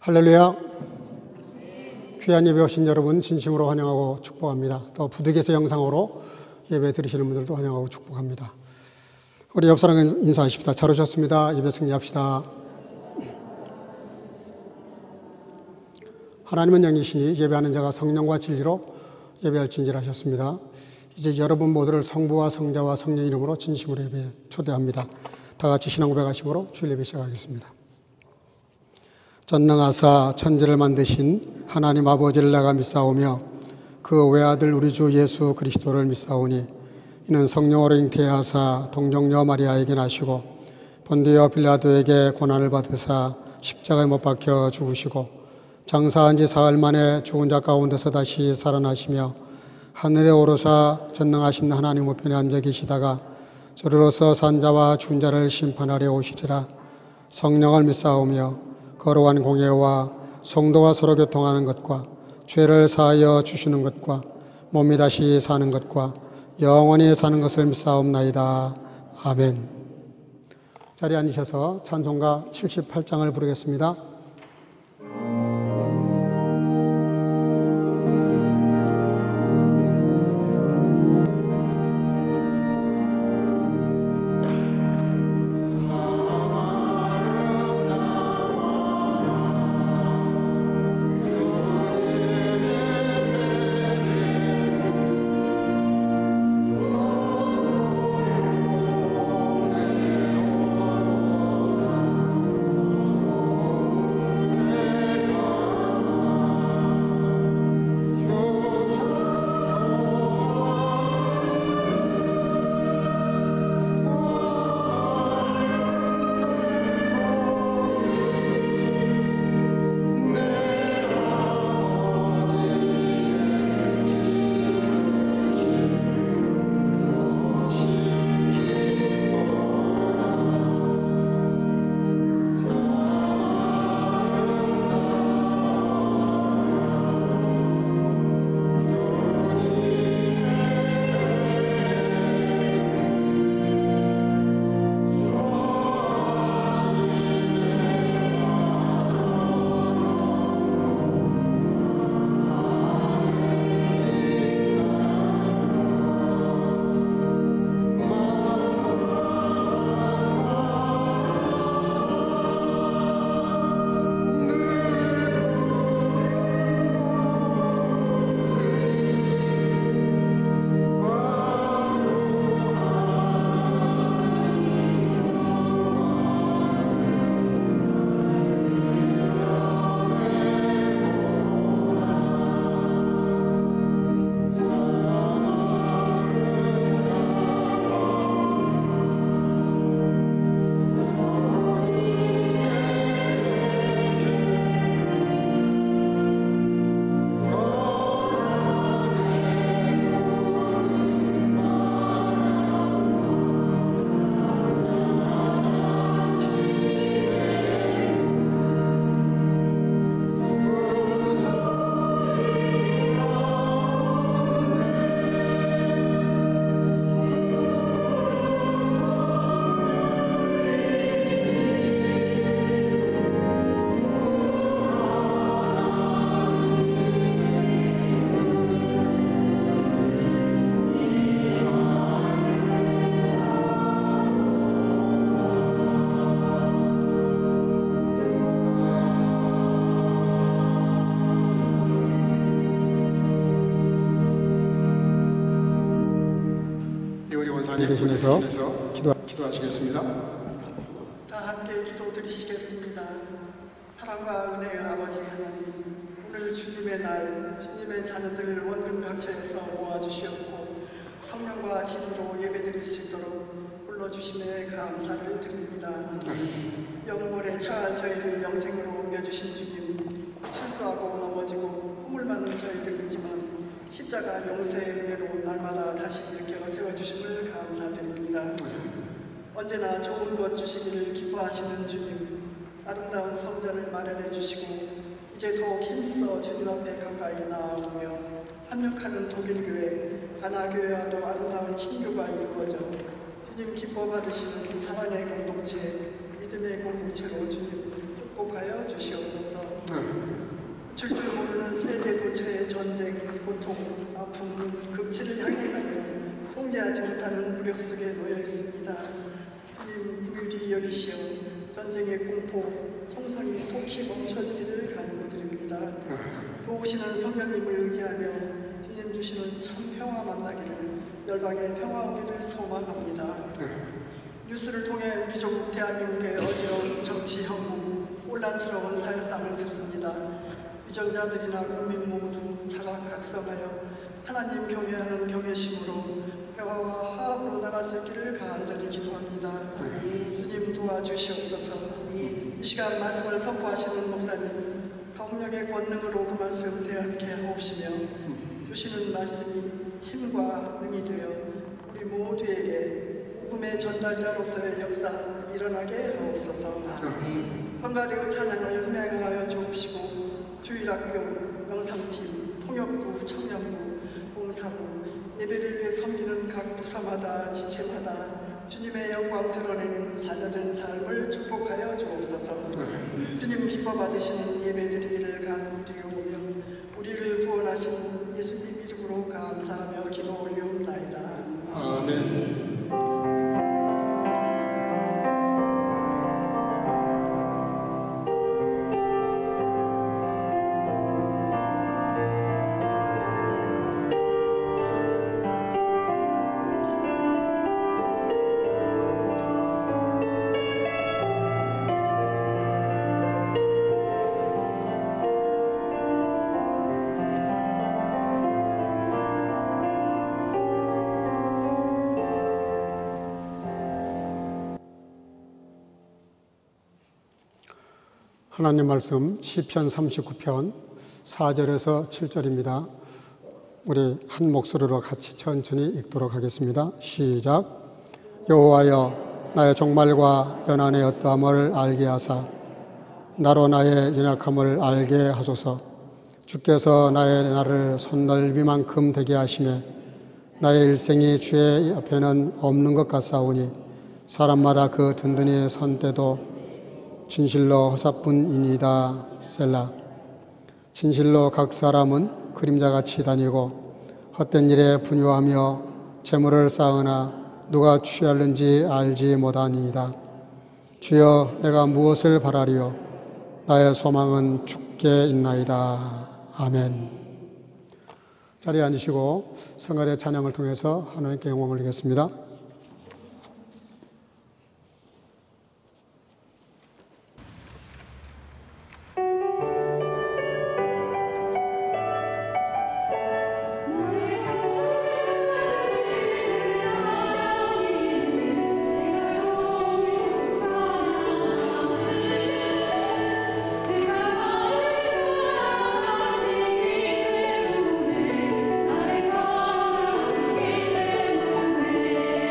할렐루야. 귀한 예배 오신 여러분 진심으로 환영하고 축복합니다. 또 부득이해서 영상으로 예배 드리시는 분들도 환영하고 축복합니다. 우리 옆 사람 인사하십시다. 잘 오셨습니다. 예배 승리합시다. 하나님은 영이시니 예배하는 자가 성령과 진리로 예배할진지라 하셨습니다. 이제 여러분 모두를 성부와 성자와 성령 이름으로 진심으로 예배에 초대합니다. 다 같이 신앙 고백하심으로 주일 예배 시작하겠습니다. 전능하사 천지를 만드신 하나님 아버지를 내가 믿사오며 그 외아들 우리 주 예수 그리스도를 믿사오니 이는 성령으로 잉태하사 동정녀 마리아에게 나시고 본디오 빌라도에게 고난을 받으사 십자가에 못 박혀 죽으시고 장사한 지 사흘 만에 죽은 자 가운데서 다시 살아나시며 하늘에 오르사 전능하신 하나님 우편에 앉아 계시다가 저리로서 산자와 죽은 자를 심판하려 오시리라. 성령을 믿사오며 거룩한 공예와 성도가 서로 교통하는 것과 죄를 사하여 주시는 것과 몸이 다시 사는 것과 영원히 사는 것을 믿사옵나이다. 아멘. 자리에 앉으셔서 찬송가 78장을 부르겠습니다. 대신해서 기도하시겠습니다. 다 함께 기도드리시겠습니다. 사랑과 은혜의 아버지 하나님, 오늘 주님의 날, 주님의 자녀들 원근 각처에서 모아주시었고 성령과 진리로 예배드릴 수 있도록 불러주심에 감사를 드립니다. 영벌에 처할 저희를 영생으로 옮겨주신 주님, 실수하고 넘어지고 꿈을 많은 저희들이지만 십자가 용서의 은혜로 날마다 다시 일으켜 세워주심을 감사드립니다. 언제나 좋은 것 주시기를 기뻐하시는 주님, 아름다운 성전을 마련해 주시고 이제 더욱 힘써 주님 앞에 가까이 나아오며 합력하는 독일교회, 가나교회와도 아름다운 친교가 이루어져 주님 기뻐 받으시는 사랑의 공동체, 믿음의 공동체로 주님 축복하여 주시옵소서. 줄 줄 모르는 세계 도처의 전쟁, 고통, 아픔, 극치를 향해 가며 통제하지 못하는 무력 속에 놓여 있습니다. 주님 긍휼히 여기시어 전쟁의 공포, 총성이 속히 멈춰지기를 간구드립니다. 도우시는 성령님을 의지하며 주님 주시는 참 평화 만나기를, 열방의 평화 오기를 소망합니다. 뉴스를 통해 우리 조국 대한민국의 어지러운 정치 형국, 혼란스러운 사회상을 듣습니다. 유정자들이나 국민 모두 자각각성하여 하나님 경외하는 경외심으로 평화와 화합으로 나갈 수 있기를 간절히 기도합니다. 주님 도와주시옵소서. 이 시간 말씀을 선포하시는 목사님, 성령의 권능으로 그 말씀 대하게 하옵시며 주시는 말씀이 힘과 능이 되어 우리 모두에게 복음의 전달자로서의 역사 일어나게 하옵소서. 성가대의 찬양을 흥행하여 주옵시고 주일학교, 명상팀, 통역부, 청년부, 봉사부, 예배를 위해 섬기는 각 부서마다 지체마다 주님의 영광 드러내는 자녀된 삶을 축복하여 주옵소서. 주님 기뻐 받으시는 예배 드리기를 간구드리오며 우리를 구원하신 예수님 이름으로 감사하며 기도 올리옵나이다. 아멘. 하나님 말씀 시편 39편 4절에서 7절입니다. 우리 한 목소리로 같이 천천히 읽도록 하겠습니다. 시작. 여호와여, 나의 종말과 연한의 어떠함을 알게 하사 나로 나의 연약함을 알게 하소서. 주께서 나의 날을 손넓이만큼 되게 하시매 나의 일생이 주의 앞에는 없는 것 같사오니 사람마다 그 든든히 선 때도 진실로 허사뿐이니이다. 셀라. 진실로 각 사람은 그림자같이 다니고 헛된 일에 분유하며 재물을 쌓으나 누가 취할는지 알지 못하니이다. 주여, 내가 무엇을 바라리요? 나의 소망은 주께 있나이다. 아멘. 자리에 앉으시고 성가대 찬양을 통해서 하나님께 영광을 드리겠습니다. 나를 사랑하시기 때문에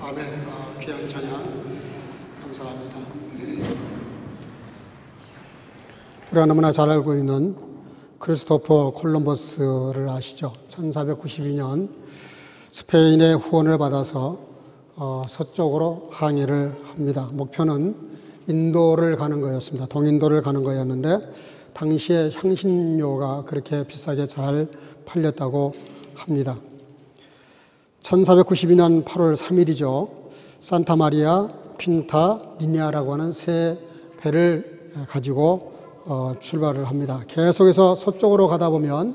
아멘. 귀한 찬양 감사합니다. 우리가 너무나 잘 알고 있는 크리스토퍼 콜럼버스를 아시죠? 1492년 스페인의 후원을 받아서 서쪽으로 항해를 합니다. 목표는 인도를 가는 거였습니다. 동인도를 가는 거였는데 당시에 향신료가 그렇게 비싸게 잘 팔렸다고 합니다. 1492년 8월 3일이죠. 산타마리아 핀타 니냐라고 하는 새 배를 가지고 출발을 합니다. 계속해서 서쪽으로 가다 보면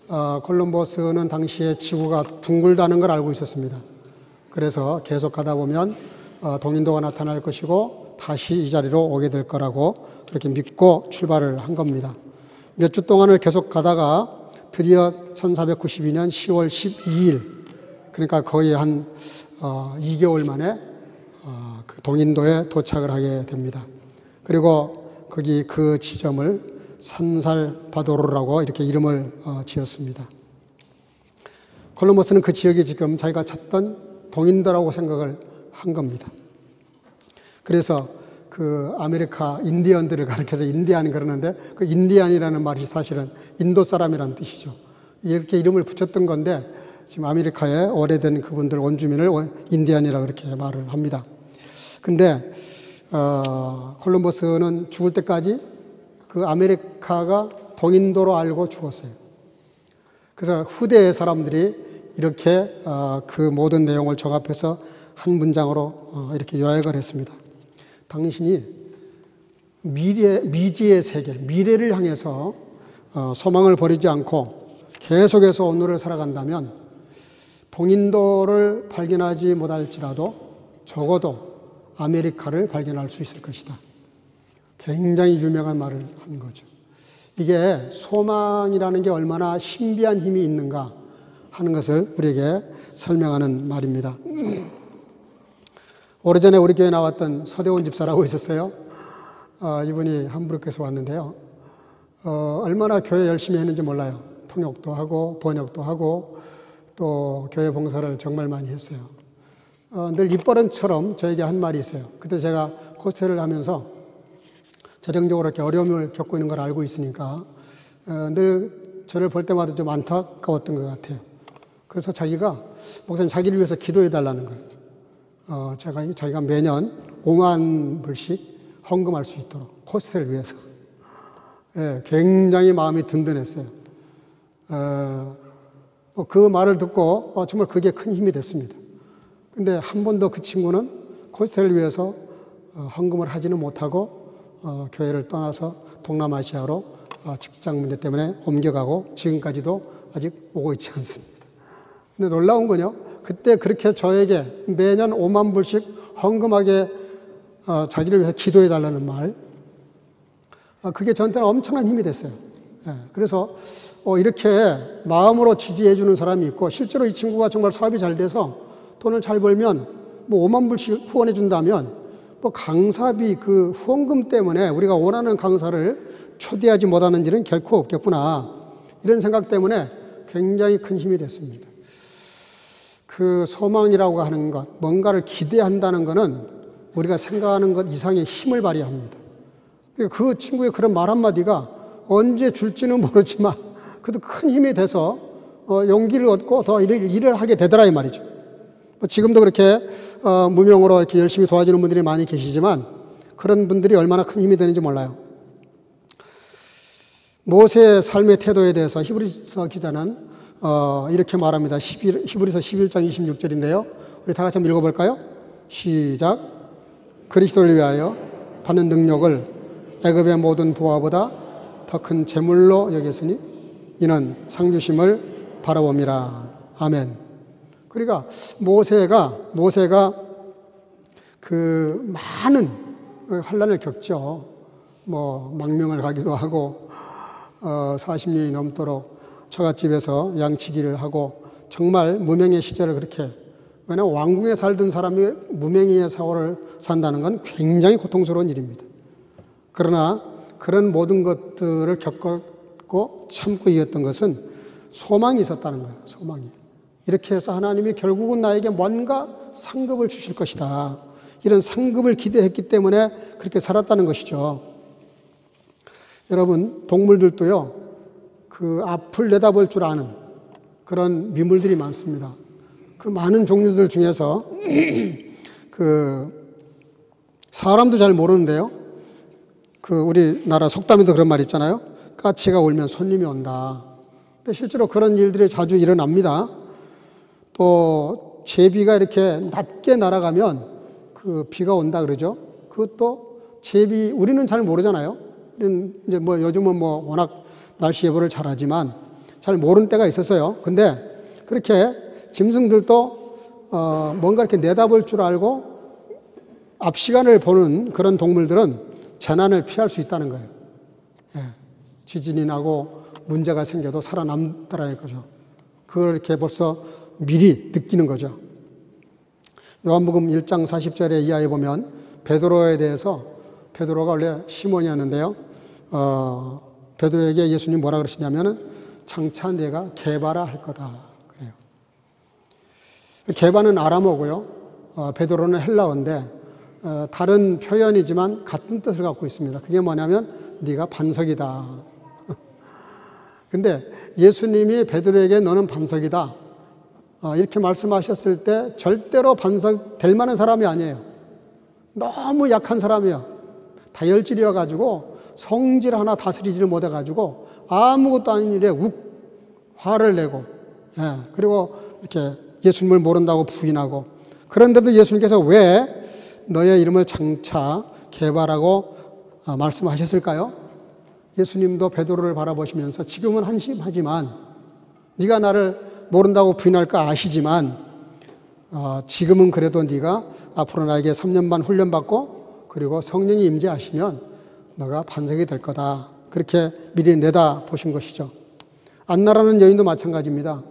콜럼버스는 당시에 지구가 둥글다는 걸 알고 있었습니다. 그래서 계속 가다 보면 동인도가 나타날 것이고 다시 이 자리로 오게 될 거라고 그렇게 믿고 출발을 한 겁니다. 몇 주 동안을 계속 가다가 드디어 1492년 10월 12일 그러니까 거의 한 2개월 만에 그 동인도에 도착을 하게 됩니다. 그리고 거기 그 지점을 산살바도르라고 이렇게 이름을 지었습니다. 콜럼버스는 그 지역이 지금 자기가 찾던 동인도라고 생각을 한 겁니다. 그래서 그 아메리카 인디언들을 가리켜서 인디안 그러는데 그 인디안이라는 말이 사실은 인도 사람이라는 뜻이죠. 이렇게 이름을 붙였던 건데 지금 아메리카의 오래된 그분들 원주민을 인디안이라고 그렇게 말을 합니다. 근데 콜럼버스는 죽을 때까지 그 아메리카가 동인도로 알고 죽었어요. 그래서 후대의 사람들이 이렇게 그 모든 내용을 종합해서 한 문장으로 이렇게 요약을 했습니다. 당신이 미지의 세계, 미래를 향해서 소망을 버리지 않고 계속해서 오늘을 살아간다면 동인도를 발견하지 못할지라도 적어도 아메리카를 발견할 수 있을 것이다. 굉장히 유명한 말을 한 거죠. 이게 소망이라는 게 얼마나 신비한 힘이 있는가 하는 것을 우리에게 설명하는 말입니다. 오래전에 우리 교회에 나왔던 서대원 집사라고 있었어요. 이분이 함부르크에서 왔는데요. 얼마나 교회 열심히 했는지 몰라요. 통역도 하고 번역도 하고 또 교회 봉사를 정말 많이 했어요. 늘 입버릇처럼 저에게 한 말이 있어요. 그때 제가 코스를 하면서 재정적으로 이렇게 어려움을 겪고 있는 걸 알고 있으니까 늘 저를 볼 때마다 좀 안타까웠던 것 같아요. 그래서 자기가 목사님 자기를 위해서 기도해 달라는 거예요. 자기가 매년 5만 불씩 헌금할 수 있도록 코스를 위해서. 예, 굉장히 마음이 든든했어요. 그 말을 듣고 정말 그게 큰 힘이 됐습니다. 근데 한 번도 그 친구는 코스텔을 위해서 헌금을 하지는 못하고 교회를 떠나서 동남아시아로 직장 문제 때문에 옮겨가고 지금까지도 아직 오고 있지 않습니다. 근데 놀라운 건요, 그때 그렇게 저에게 매년 5만 불씩 헌금하게 자기를 위해서 기도해 달라는 말, 그게 저한테는 엄청난 힘이 됐어요. 예, 그래서 이렇게 마음으로 지지해 주는 사람이 있고 실제로 이 친구가 정말 사업이 잘 돼서 돈을 잘 벌면 뭐 5만 불씩 후원해 준다면 뭐 강사비 그 후원금 때문에 우리가 원하는 강사를 초대하지 못하는 일은 결코 없겠구나, 이런 생각 때문에 굉장히 큰 힘이 됐습니다. 그 소망이라고 하는 것, 뭔가를 기대한다는 것은 우리가 생각하는 것 이상의 힘을 발휘합니다. 그 친구의 그런 말 한마디가 언제 줄지는 모르지만 그래도 큰 힘이 돼서 용기를 얻고 더 일을 하게 되더라 이 말이죠. 지금도 그렇게 무명으로 이렇게 열심히 도와주는 분들이 많이 계시지만 그런 분들이 얼마나 큰 힘이 되는지 몰라요. 모세의 삶의 태도에 대해서 히브리서 기자는 이렇게 말합니다. 히브리서 11장 26절인데요. 우리 다 같이 한번 읽어볼까요? 시작. 그리스도를 위하여 받는 능력을 애굽의 모든 보화보다 더 큰 재물로 여겼으니 이는 상주심을 바라봅니다. 아멘. 그러니까 모세가 그 많은 환난을 겪죠. 뭐 망명을 가기도 하고 40년이 넘도록 처갓집에서 양치기를 하고 정말 무명의 시절을 그렇게, 왜냐하면 왕궁에 살던 사람이 무명의 사고를 산다는 건 굉장히 고통스러운 일입니다. 그러나 그런 모든 것들을 겪었고 참고 이겼던 것은 소망이 있었다는 거예요. 소망이. 이렇게 해서 하나님이 결국은 나에게 뭔가 상급을 주실 것이다. 이런 상급을 기대했기 때문에 그렇게 살았다는 것이죠. 여러분, 동물들도요, 그 앞을 내다볼 줄 아는 그런 미물들이 많습니다. 그 많은 종류들 중에서 사람도 잘 모르는데요. 우리나라 속담에도 그런 말 있잖아요. 까치가 울면 손님이 온다. 실제로 그런 일들이 자주 일어납니다. 또 제비가 이렇게 낮게 날아가면 비가 온다 그러죠. 그것도 제비, 우리는 잘 모르잖아요. 우리는 이제 요즘은 워낙 날씨 예보를 잘 하지만 잘 모르는 때가 있었어요. 근데 그렇게 짐승들도 뭔가 이렇게 내다볼 줄 알고 앞 시간을 보는 그런 동물들은 재난을 피할 수 있다는 거예요. 예. 지진이 나고 문제가 생겨도 살아남더라는 거죠. 그걸 이렇게 벌써 미리 느끼는 거죠. 요한복음 1장 40절에 이하에 보면 베드로에 대해서, 베드로가 원래 시몬이었는데요. 베드로에게 예수님 뭐라 그러시냐면은 장차 내가 게바라 할 거다. 그래요. 게바는 아람어고요. 베드로는 헬라어인데 다른 표현이지만 같은 뜻을 갖고 있습니다. 그게 뭐냐면 네가 반석이다. 근데 예수님이 베드로에게 너는 반석이다. 이렇게 말씀하셨을 때 절대로 반석 될 만한 사람이 아니에요. 너무 약한 사람이야. 다혈질이어가지고 성질 하나 다스리지를 못해가지고 아무것도 아닌 일에 화를 내고, 그리고 이렇게 예수님을 모른다고 부인하고, 그런데도 예수님께서 왜 너의 이름을 장차 게바라고 말씀하셨을까요? 예수님도 베드로를 바라보시면서 지금은 한심하지만 네가 나를 모른다고 부인할 거 아시지만 지금은 그래도 네가 앞으로 나에게 3년 반 훈련받고 그리고 성령이 임재하시면 너가 반석이 될 거다. 그렇게 미리 내다 보신 것이죠. 안나라는 여인도 마찬가지입니다.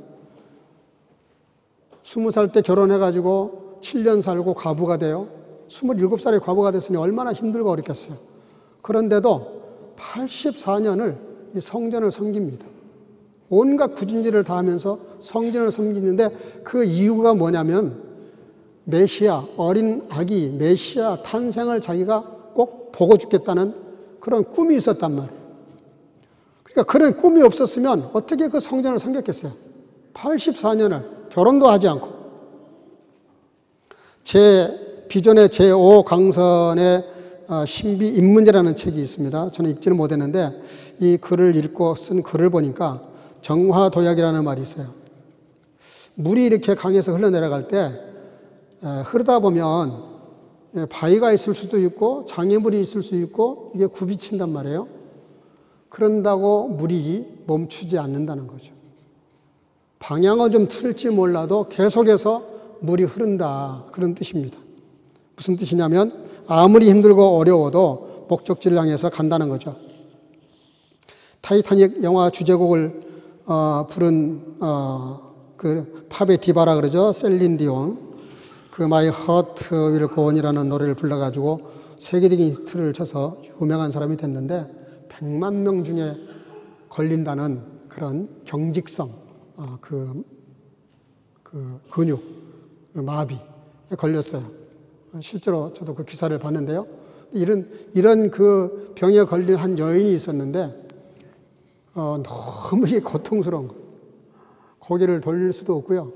20살 때 결혼해가지고 7년 살고 과부가 돼요. 27살에 과부가 됐으니 얼마나 힘들고 어렵겠어요. 그런데도 84년을 이 성전을 섬깁니다. 온갖 굳은일을 다하면서 성전을 섬기는데 그 이유가 뭐냐면 메시아, 어린 아기 메시아 탄생을 자기가 꼭 보고 죽겠다는 그런 꿈이 있었단 말이에요. 그러니까 그런 꿈이 없었으면 어떻게 그 성전을 섬겼겠어요? 84년을 결혼도 하지 않고. 제 비전의 제5강선의 신비 입문제라는 책이 있습니다. 저는 읽지는 못했는데 이 글을 읽고 쓴 글을 보니까 정화도약이라는 말이 있어요. 물이 이렇게 강에서 흘러내려갈 때 흐르다 보면 바위가 있을 수도 있고 장애물이 있을 수 있고 이게 굽이친단 말이에요. 그런다고 물이 멈추지 않는다는 거죠. 방향은 좀 틀릴지 몰라도 계속해서 물이 흐른다, 그런 뜻입니다. 무슨 뜻이냐면 아무리 힘들고 어려워도 목적지를 향해서 간다는 거죠. 타이타닉 영화 주제곡을 부른 그 팝의 디바라 그러죠. 셀린 디온. 그 My Heart Will Go On이라는 노래를 불러가지고 세계적인 히트를 쳐서 유명한 사람이 됐는데 100만 명 중에 걸린다는 그런 경직성, 근육, 마비에 걸렸어요. 실제로 저도 그 기사를 봤는데요. 이런 그 병에 걸린 한 여인이 있었는데 너무 고통스러운 거예요. 고개를 돌릴 수도 없고요.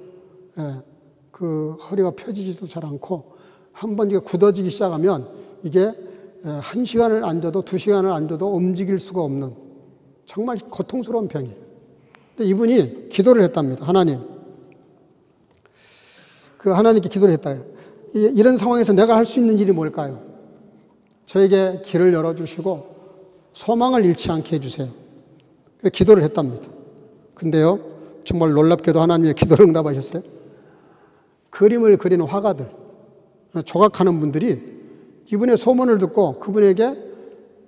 그 허리가 펴지지도 잘 않고 한번 이게 굳어지기 시작하면 이게 1시간을 앉아도 2시간을 앉아도 움직일 수가 없는 정말 고통스러운 병이에요. 근데 이분이 기도를 했답니다. 하나님께 기도를 했다. 이런 상황에서 내가 할 수 있는 일이 뭘까요? 저에게 길을 열어주시고 소망을 잃지 않게 해주세요. 기도를 했답니다. 근데요, 정말 놀랍게도 하나님의 기도를 응답하셨어요. 그림을 그리는 화가들, 조각하는 분들이 이분의 소문을 듣고 그분에게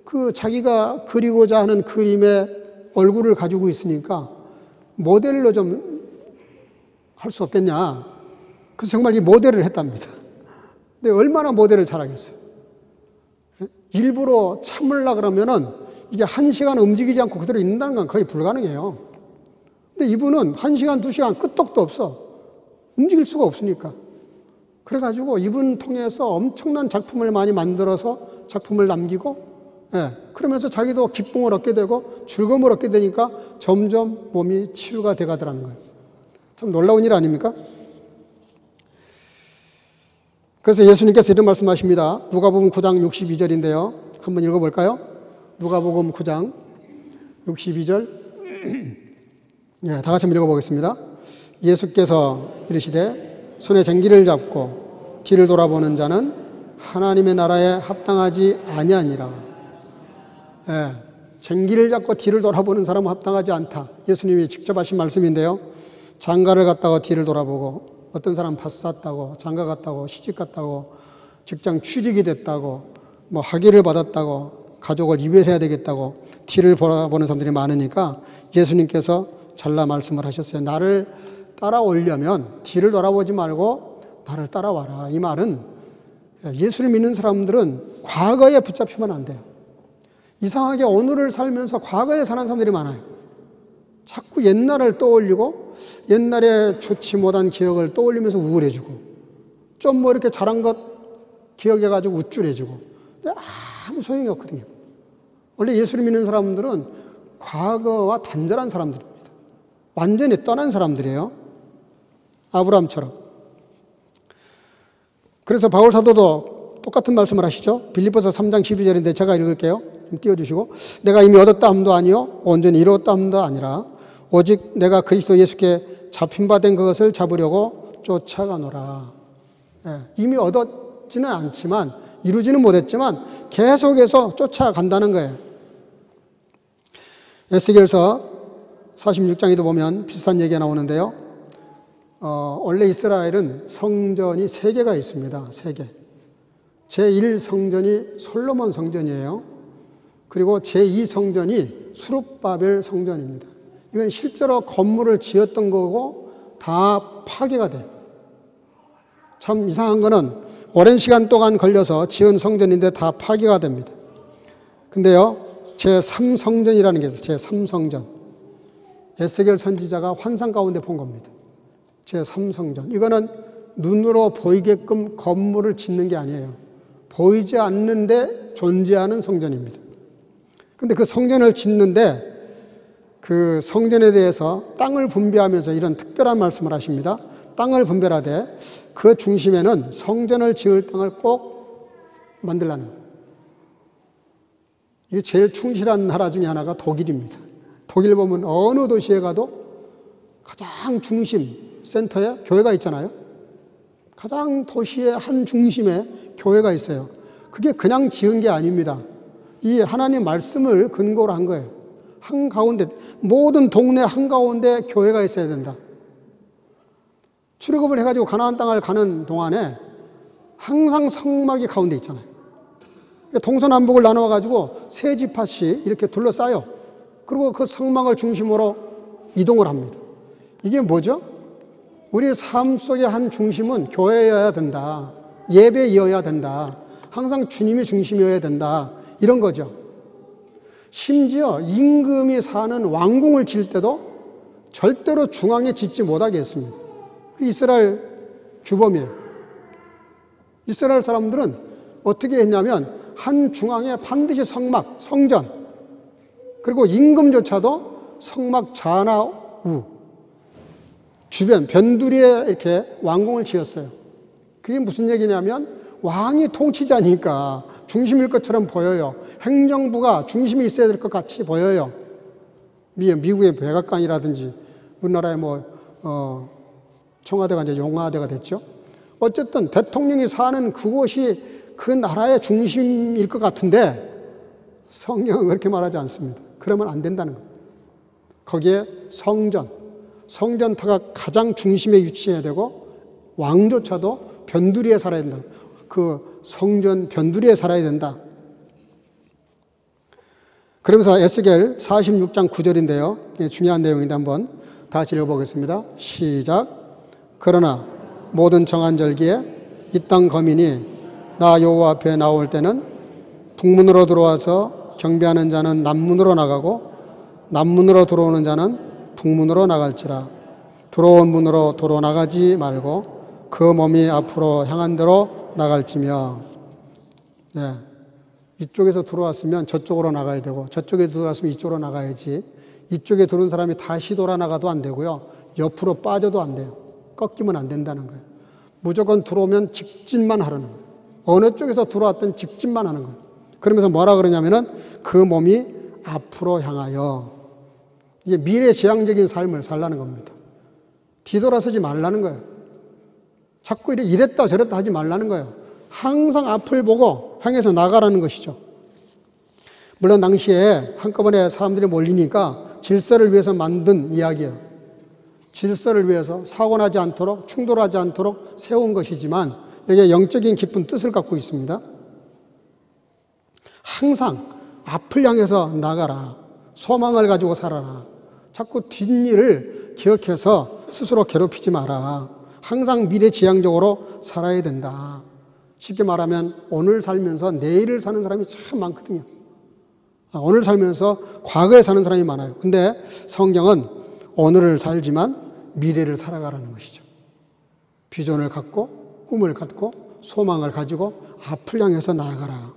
그 자기가 그리고자 하는 그림의 얼굴을 가지고 있으니까 모델로 좀 할 수 없겠냐. 그래서 정말 이 모델을 했답니다. 근데 얼마나 모델을 잘하겠어요. 일부러 참으려고 그러면은 이게 1시간 움직이지 않고 그대로 있는다는 건 거의 불가능해요. 근데 이분은 1시간, 2시간 끄떡도 없어. 움직일 수가 없으니까. 그래가지고 이분 통해서 엄청난 작품을 많이 만들어서 작품을 남기고, 그러면서 자기도 기쁨을 얻게 되고 즐거움을 얻게 되니까 점점 몸이 치유가 돼가더라는 거예요. 참 놀라운 일 아닙니까? 그래서 예수님께서 이런 말씀하십니다. 누가복음 9장 62절인데요. 한번 읽어볼까요? 누가복음 9장 62절. 다 같이 한번 읽어보겠습니다. 예수께서 이르시되 손에 쟁기를 잡고 뒤를 돌아보는 자는 하나님의 나라에 합당하지 아니하니라. 쟁기를 잡고 뒤를 돌아보는 사람은 합당하지 않다. 예수님이 직접 하신 말씀인데요. 장가를 갔다가 뒤를 돌아보고, 어떤 사람 밭 샀다고, 장가 갔다고, 시집 갔다고, 직장 취직이 됐다고, 뭐 학위를 받았다고, 가족을 이별해야 되겠다고 뒤를 돌아보는 사람들이 많으니까 예수님께서 잘라 말씀을 하셨어요. 나를 따라오려면 뒤를 돌아보지 말고 나를 따라와라. 이 말은 예수를 믿는 사람들은 과거에 붙잡히면 안 돼요. 이상하게 오늘을 살면서 과거에 사는 사람들이 많아요. 자꾸 옛날을 떠올리고 옛날에 좋지 못한 기억을 떠올리면서 우울해지고, 좀 뭐 이렇게 잘한 것 기억해가지고 우쭐해지고. 근데 아무 소용이 없거든요. 원래 예수를 믿는 사람들은 과거와 단절한 사람들입니다. 완전히 떠난 사람들이에요. 아브라함처럼. 그래서 바울 사도도 똑같은 말씀을 하시죠. 빌립보서 3장 12절인데 제가 읽을게요. 좀 띄워주시고. 내가 이미 얻었다 함도 아니요 온전히 이루었다 함도 아니라 오직 내가 그리스도 예수께 잡힌 바 된 그것을 잡으려고 쫓아가노라. 이미 얻었지는 않지만, 이루지는 못했지만 계속해서 쫓아간다는 거예요. 에스겔서 46장에도 보면 비슷한 얘기가 나오는데요. 원래 이스라엘은 성전이 3개가 있습니다. 3개. 제1성전이 솔로몬 성전이에요. 그리고 제2성전이 수룹바벨 성전입니다. 이건 실제로 건물을 지었던 거고 다 파괴가 돼요. 참 이상한 거는 오랜 시간 동안 걸려서 지은 성전인데 다 파괴가 됩니다. 근데요, 제3성전이라는 게 있어요. 제3성전. 에스겔 선지자가 환상 가운데 본 겁니다. 제3성전. 이거는 눈으로 보이게끔 건물을 짓는 게 아니에요. 보이지 않는데 존재하는 성전입니다. 근데 그 성전을 짓는데 그 성전에 대해서 땅을 분배하면서 이런 특별한 말씀을 하십니다. 땅을 분별하되 그 중심에는 성전을 지을 땅을 꼭 만들라는 거예요. 이게 제일 충실한 나라 중에 하나가 독일입니다. 독일 보면 어느 도시에 가도 가장 중심 센터에 교회가 있잖아요. 가장 도시의 한 중심에 교회가 있어요. 그게 그냥 지은 게 아닙니다. 이 하나님 말씀을 근거로 한 거예요. 한가운데, 모든 동네 한가운데 교회가 있어야 된다. 출애굽을 해가지고 가나안 땅을 가는 동안에 항상 성막이 가운데 있잖아요. 동서남북을 나누어가지고 세 지파씩 이렇게 둘러싸요. 그리고 그 성막을 중심으로 이동을 합니다. 이게 뭐죠? 우리의 삶 속의 한 중심은 교회여야 된다. 예배여야 된다. 항상 주님이 중심이어야 된다. 이런 거죠. 심지어 임금이 사는 왕궁을 지을 때도 절대로 중앙에 짓지 못하게 했습니다. 그 이스라엘 규범이에요. 이스라엘 사람들은 어떻게 했냐면 한 중앙에 반드시 성막, 성전, 그리고 임금조차도 성막 좌나우 주변 변두리에 이렇게 왕궁을 지었어요. 그게 무슨 얘기냐면 왕이 통치자니까 중심일 것처럼 보여요. 행정부가 중심이 있어야 될 것 같이 보여요. 미국의 백악관이라든지 우리나라의 청와대가 이제 용화대가 됐죠. 어쨌든 대통령이 사는 그곳이 그 나라의 중심일 것 같은데 성경은 그렇게 말하지 않습니다. 그러면 안 된다는 거예요. 거기에 성전터가 가장 중심에 위치해야 되고 왕조차도 변두리에 살아야 된다. 그 성전 변두리에 살아야 된다. 그러면서 에스겔 46장 9절인데요. 중요한 내용인데 한번 다시 읽어보겠습니다. 시작. 그러나 모든 정한 절기에 이 땅 거민이 나 여호와 앞에 나올 때는 북문으로 들어와서 경배하는 자는 남문으로 나가고 남문으로 들어오는 자는 북문으로 나갈지라. 들어온 문으로 도로 나가지 말고 그 몸이 앞으로 향한 대로 나갈지며. 네. 이쪽에서 들어왔으면 저쪽으로 나가야 되고 저쪽에 들어왔으면 이쪽으로 나가야지. 이쪽에 들어온 사람이 다시 돌아 나가도 안 되고요. 옆으로 빠져도 안 돼요. 꺾이면 안 된다는 거예요. 무조건 들어오면 직진만 하라는 거예요. 어느 쪽에서 들어왔든 직진만 하는 거예요. 그러면서 뭐라 그러냐면은 그 몸이 앞으로 향하여. 이게 미래지향적인 삶을 살라는 겁니다. 뒤돌아서지 말라는 거예요. 자꾸 이랬다 저랬다 하지 말라는 거예요. 항상 앞을 보고 향해서 나가라는 것이죠. 물론 당시에 한꺼번에 사람들이 몰리니까 질서를 위해서 만든 이야기예요. 질서를 위해서 사고 나지 않도록 충돌하지 않도록 세운 것이지만 여기에 영적인 깊은 뜻을 갖고 있습니다. 항상 앞을 향해서 나가라. 소망을 가지고 살아라. 자꾸 뒷일을 기억해서 스스로 괴롭히지 마라. 항상 미래지향적으로 살아야 된다. 쉽게 말하면 오늘 살면서 내일을 사는 사람이 참 많거든요. 오늘 살면서 과거에 사는 사람이 많아요. 근데 성경은 오늘을 살지만 미래를 살아가라는 것이죠. 비전을 갖고 꿈을 갖고 소망을 가지고 앞을 향해서 나아가라.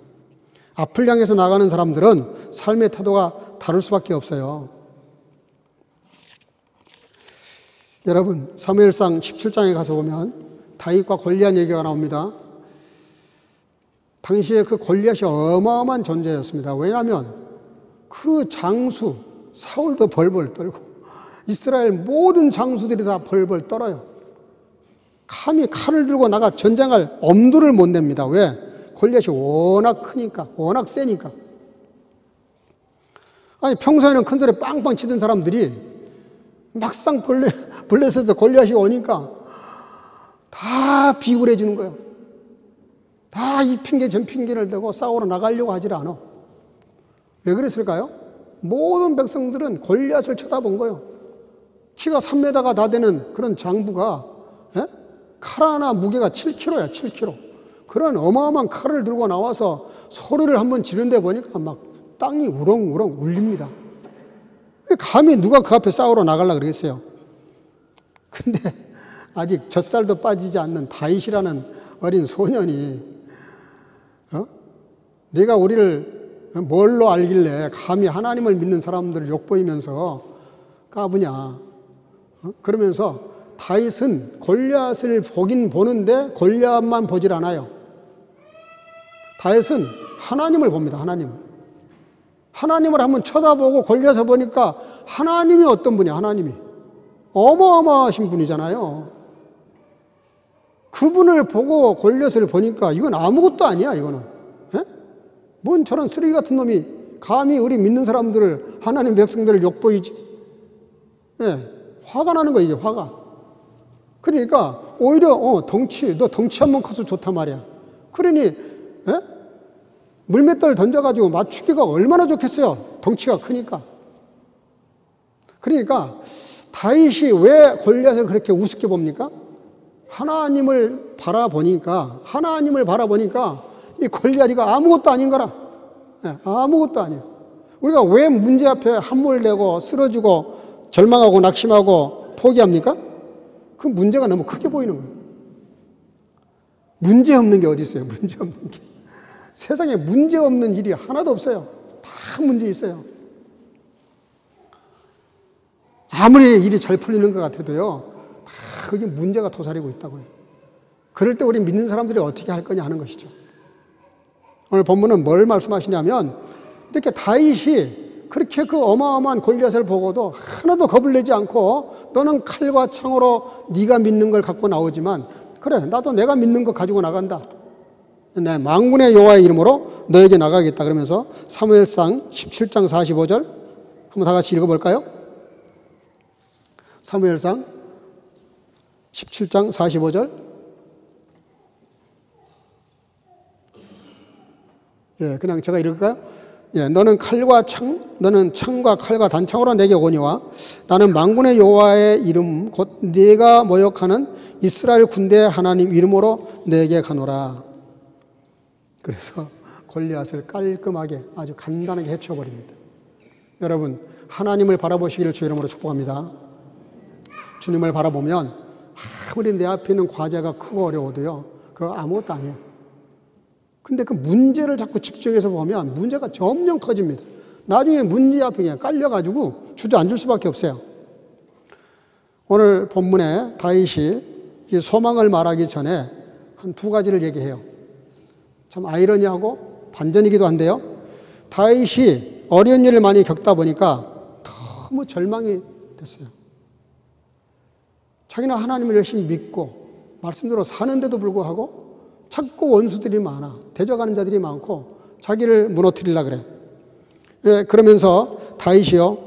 앞을 향해서 나가는 사람들은 삶의 태도가 다를 수밖에 없어요. 여러분, 사무엘상 17장에 가서 보면 다윗과 골리앗 얘기가 나옵니다. 당시에 그 골리앗이 어마어마한 존재였습니다. 왜냐하면 그 장수 사울도 벌벌 떨고 이스라엘 모든 장수들이 다 벌벌 떨어요. 감히 칼을 들고 나가 전쟁할 엄두를 못 냅니다. 왜? 골리앗이 워낙 크니까, 워낙 세니까. 아니 평소에는 큰 소리 빵빵 치던 사람들이 막상 블레셋에서 골리앗이 오니까 다 비굴해지는 거예요. 다 이 핑계 전 핑계를 대고 싸우러 나가려고 하질 않아. 왜 그랬을까요? 모든 백성들은 골리앗을 쳐다본 거예요. 키가 3m가 다 되는 그런 장부가 칼 하나 무게가 7kg야, 7kg. 그런 어마어마한 칼을 들고 나와서 소리를 한번 지른데 보니까 막 땅이 우렁우렁 울립니다. 감히 누가 그 앞에 싸우러 나가려고 그러겠어요. 근데 아직 젖살도 빠지지 않는 다윗이라는 어린 소년이 네가 우리를 뭘로 알길래 감히 하나님을 믿는 사람들을 욕보이면서 까부냐. 그러면서 다윗은 골리앗을 보긴 보는데 골리앗만 보질 않아요. 다윗은 하나님을 봅니다. 하나님을 한번 쳐다보고 골리앗을 보니까 하나님이 어떤 분이야. 하나님이 어마어마하신 분이잖아요. 그분을 보고 골리앗을 보니까 이건 아무것도 아니야. 이거는 뭔 저런 쓰레기 같은 놈이 감히 우리 믿는 사람들을 하나님 백성들을 욕보이지. 화가 나는 거야. 이게 화가. 그러니까 오히려 너 덩치 한번 커서 좋단 말이야. 그러니 물맷돌 던져가지고 맞추기가 얼마나 좋겠어요. 덩치가 크니까. 그러니까 다윗이 왜 골리앗을 그렇게 우습게 봅니까? 하나님을 바라보니까 이 골리앗이가 아무것도 아닌 거라. 아무것도 아니에요. 우리가 왜 문제 앞에 함몰되고 쓰러지고 절망하고 낙심하고 포기합니까? 그 문제가 너무 크게 보이는 거예요. 문제 없는 게 어디 있어요? 문제 없는 게. 세상에 문제 없는 일이 하나도 없어요. 다 문제 있어요. 아무리 일이 잘 풀리는 것 같아도요, 다 그게 문제가 도사리고 있다고요. 그럴 때 우리 믿는 사람들이 어떻게 할 거냐 하는 것이죠. 오늘 본문은 뭘 말씀하시냐면, 이렇게 다윗이 그렇게 그 어마어마한 골리앗을 보고도 하나도 겁을 내지 않고 너는 칼과 창으로 네가 믿는 걸 갖고 나오지만 그래 나도 내가 믿는 거 가지고 나간다. 내 만군의 여호와의 이름으로 너에게 나가겠다. 그러면서 사무엘상 17장 45절 한번 다 같이 읽어볼까요? 사무엘상 17장 45절. 그냥 제가 읽을까요? 너는 창과 칼과 단창으로 내게 오거니와 나는 만군의 여호와의 이름 곧 네가 모욕하는 이스라엘 군대 하나님 이름으로 내게 가노라. 그래서 골리앗을 깔끔하게 아주 간단하게 해쳐버립니다. 여러분 하나님을 바라보시기를 주의 이름으로 축복합니다. 주님을 바라보면 아무리 내 앞에 있는 과제가 크고 어려워도요, 그거 아무것도 아니에요. 근데 그 문제를 자꾸 집중해서 보면 문제가 점점 커집니다. 나중에 문제 앞에 그냥 깔려가지고 주저앉을 수밖에 없어요. 오늘 본문에 다윗이 이 소망을 말하기 전에 한 두 가지를 얘기해요. 참 아이러니하고 반전이기도 한데요. 다윗이 어려운 일을 많이 겪다 보니까 너무 절망이 됐어요. 자기는 하나님을 열심히 믿고 말씀대로 사는데도 불구하고 자꾸 원수들이 많아. 대적하는 자들이 많고 자기를 무너뜨리려고 그래. 예, 그러면서 다윗이요,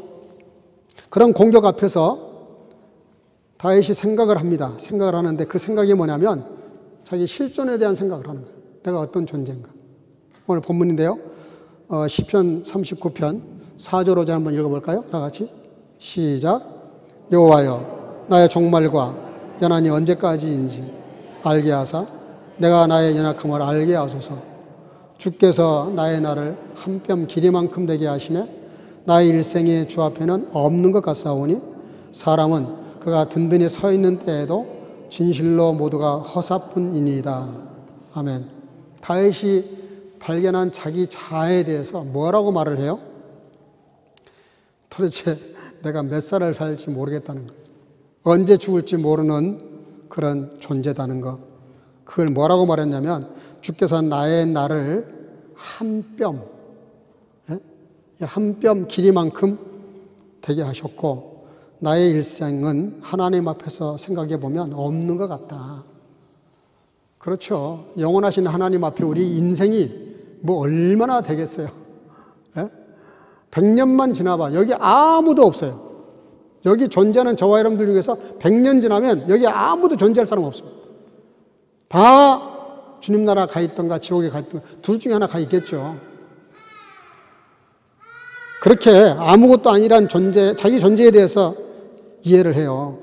그런 공격 앞에서 다윗이 생각을 합니다. 생각을 하는데 그 생각이 뭐냐면 자기 실존에 대한 생각을 하는 거예요. 내가 어떤 존재인가. 오늘 본문인데요. 시편 39편 4절 5절 한번 읽어볼까요? 다 같이 시작. 여호와여 나의 종말과 연한이 언제까지인지 알게 하사 내가 나의 연약함을 알게 하소서. 주께서 나의 날을 한 뼘 길이만큼 되게 하시매 나의 일생이 주 앞에는 없는 것 같사오니 사람은 그가 든든히 서 있는 때에도 진실로 모두가 허사뿐이니이다. 아멘. 다윗이 발견한 자기 자아에 대해서 뭐라고 말을 해요? 도대체 내가 몇 살을 살지 모르겠다는 거, 언제 죽을지 모르는 그런 존재다는 거, 그걸 뭐라고 말했냐면 주께서 나의 날을 한 뼘 길이만큼 되게 하셨고 나의 일생은 하나님 앞에서 생각해 보면 없는 것 같다. 그렇죠. 영원하신 하나님 앞에 우리 인생이 뭐 얼마나 되겠어요. 100년만 지나봐. 여기 아무도 없어요. 여기 존재하는 저와 여러분들 중에서 100년 지나면 여기 아무도 존재할 사람 없습니다. 다 주님 나라 가 있던가 지옥에 가 있던가 둘 중에 하나 가 있겠죠. 그렇게 아무것도 아니란 존재, 자기 존재에 대해서 이해를 해요.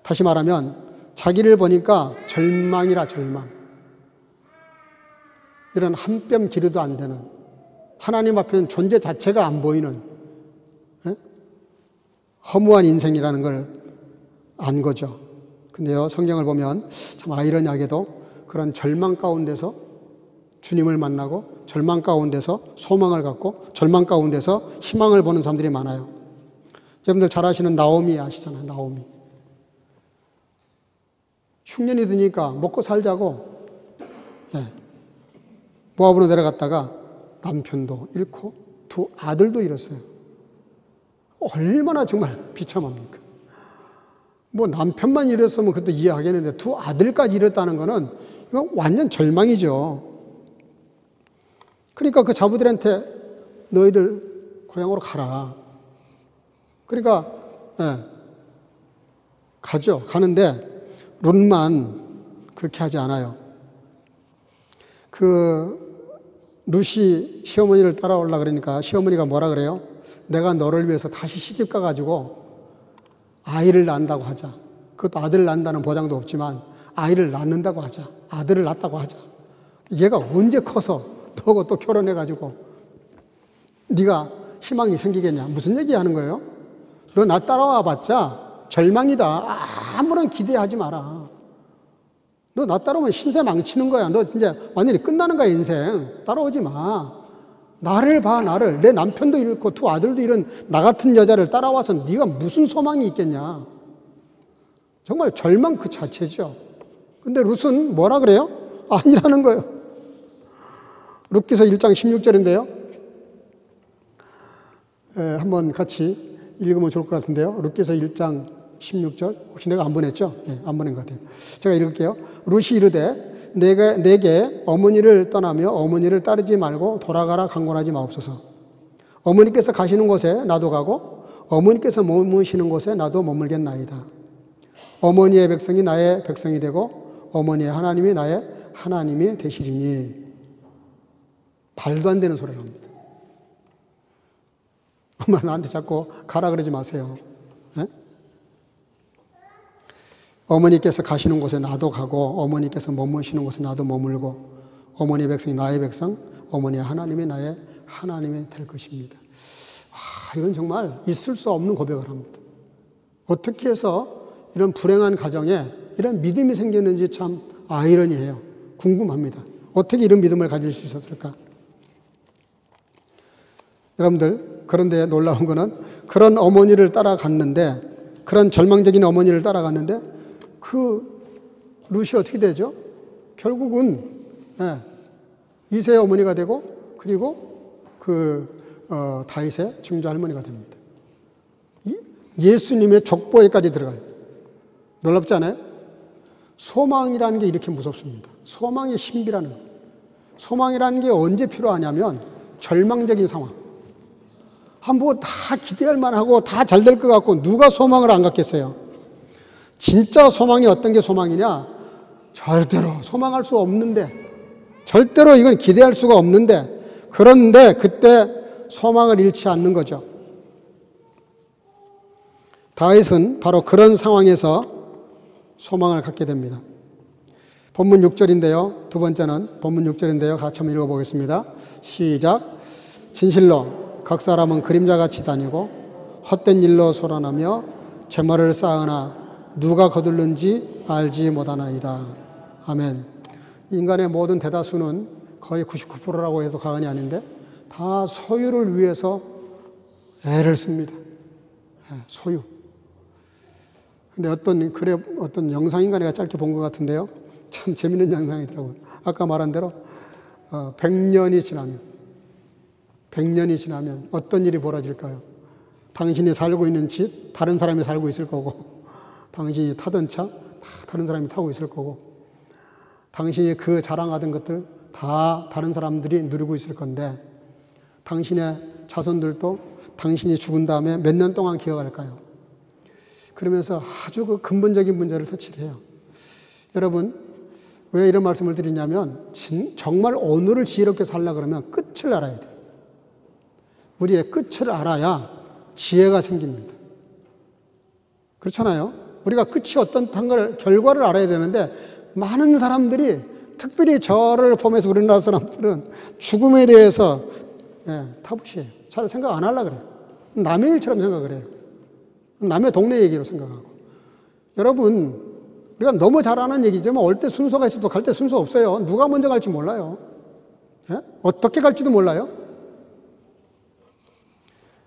다시 말하면 자기를 보니까 절망이라 절망. 이런 한 뼘 길이도 안 되는, 하나님 앞에는 존재 자체가 안 보이는 허무한 인생이라는 걸 안 거죠. 근데요, 성경을 보면 참 아이러니하게도 그런 절망 가운데서 주님을 만나고 절망 가운데서 소망을 갖고 절망 가운데서 희망을 보는 사람들이 많아요. 여러분들 잘 아시는 나오미 아시잖아요. 나오미. 흉년이 드니까 먹고 살자고 모압으로 내려갔다가 남편도 잃고 두 아들도 잃었어요. 얼마나 정말 비참합니까? 뭐 남편만 잃었으면 그것도 이해하겠는데 두 아들까지 잃었다는 거는 이거 완전 절망이죠. 그러니까 그 자부들한테 너희들 고향으로 가라. 그러니까 가죠. 가는데 룻만 그렇게 하지 않아요. 그 룻이 시어머니를 따라오려고 그러니까 시어머니가 뭐라 그래요? 내가 너를 위해서 다시 시집 가가지고 아이를 낳는다고 하자. 그것도 아들을 낳는다는 보장도 없지만 아이를 낳는다고 하자. 아들을 낳았다고 하자. 얘가 언제 커서 너하고 또 결혼해가지고 네가 희망이 생기겠냐. 무슨 얘기 하는 거예요? 너 나 따라와 봤자 절망이다. 아무런 기대하지 마라. 너 나 따라오면 신세 망치는 거야. 너 이제 완전히 끝나는 거야, 인생. 따라오지 마. 나를 봐, 나를. 내 남편도 잃고 두 아들도 잃은 나 같은 여자를 따라와서 네가 무슨 소망이 있겠냐. 정말 절망 그 자체죠. 근데 룻은 뭐라 그래요? 아니라는 거예요. 룻기서 1장 16절인데요. 한번 같이 읽으면 좋을 것 같은데요. 룻기서 1장 16절. 혹시 내가 안 보냈죠? 안 보낸 것 같아요. 제가 읽을게요. 룻이 이르되 내게 어머니를 떠나며 어머니를 따르지 말고 돌아가라 강권하지 마옵소서. 어머니께서 가시는 곳에 나도 가고 어머니께서 머무시는 곳에 나도 머물겠나이다. 어머니의 백성이 나의 백성이 되고 어머니의 하나님이 나의 하나님이 되시리니. 말도 안 되는 소리를 합니다. 엄마 나한테 자꾸 가라 그러지 마세요. 어머니께서 가시는 곳에 나도 가고 어머니께서 머무시는 곳에 나도 머물고 어머니의 백성이 나의 백성, 어머니의 하나님이 나의 하나님이 될 것입니다. 이건 정말 있을 수 없는 고백을 합니다. 어떻게 해서 이런 불행한 가정에 이런 믿음이 생겼는지 참 아이러니해요. 궁금합니다. 어떻게 이런 믿음을 가질 수 있었을까? 여러분들, 그런데 놀라운 거는 그런 어머니를 따라갔는데, 그런 절망적인 어머니를 따라갔는데 그 룻이 어떻게 되죠? 결국은 이세의 어머니가 되고, 그리고 다윗의 증조 할머니가 됩니다. 예수님의 족보에까지 들어가요. 놀랍지 않아요? 소망이라는 게 이렇게 무섭습니다. 소망의 신비라는 거예요. 소망이라는 게 언제 필요하냐면 절망적인 상황. 뭐 다 기대할 만하고 다 잘 될 것 같고 누가 소망을 안 갖겠어요? 진짜 소망이 어떤 게 소망이냐? 절대로 소망할 수 없는데, 절대로 이건 기대할 수가 없는데, 그런데 그때 소망을 잃지 않는 거죠. 다윗은 바로 그런 상황에서 소망을 갖게 됩니다. 본문 6절인데요. 두 번째는 본문 6절인데요. 같이 한번 읽어보겠습니다. 시작. 진실로 각 사람은 그림자같이 다니고 헛된 일로 소란하며 재물을 쌓으나 누가 거둘는지 알지 못하나이다. 아멘. 인간의 모든 대다수는 거의 99%라고 해도 과언이 아닌데 다 소유를 위해서 애를 씁니다. 소유. 근데 어떤 영상인가 내가 짧게 본 것 같은데요. 참 재밌는 영상이더라고요. 아까 말한 대로 100년이 지나면 어떤 일이 벌어질까요? 당신이 살고 있는 집, 다른 사람이 살고 있을 거고, 당신이 타던 차, 다 다른 사람이 타고 있을 거고, 당신이 그 자랑하던 것들 다 다른 사람들이 누리고 있을 건데, 당신의 자손들도 당신이 죽은 다음에 몇 년 동안 기억할까요? 그러면서 아주 그 근본적인 문제를 터치를 해요. 여러분, 왜 이런 말씀을 드리냐면, 정말 오늘을 지혜롭게 살려고 그러면 끝을 알아야 돼요. 우리의 끝을 알아야 지혜가 생깁니다. 그렇잖아요? 우리가 끝이 어떤 걸, 결과를 알아야 되는데, 많은 사람들이, 특별히 저를 포함해서 우리나라 사람들은 죽음에 대해서 타부시해요. 잘 생각 안 하려고 그래요. 남의 일처럼 생각을 해요. 남의 동네 얘기로 생각하고. 여러분, 우리가 너무 잘 아는 얘기지만 올 때 순서가 있어도 갈 때 순서 없어요. 누가 먼저 갈지 몰라요. 어떻게 갈지도 몰라요.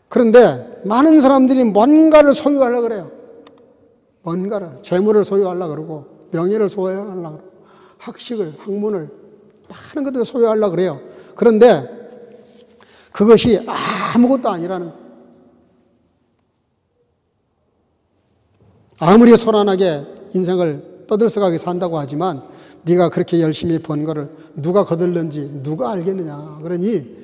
그런데 많은 사람들이 뭔가를 소유하려고 그래요. 뭔가를, 재물을 소유하려고 그러고, 명예를 소유하려고 그러고, 학식을, 학문을, 많은 것들을 소유하려고 그래요. 그런데 그것이 아무것도 아니라는 거예요. 아무리 소란하게 인생을 떠들썩하게 산다고 하지만 네가 그렇게 열심히 번 거를 누가 거들는지 누가 알겠느냐. 그러니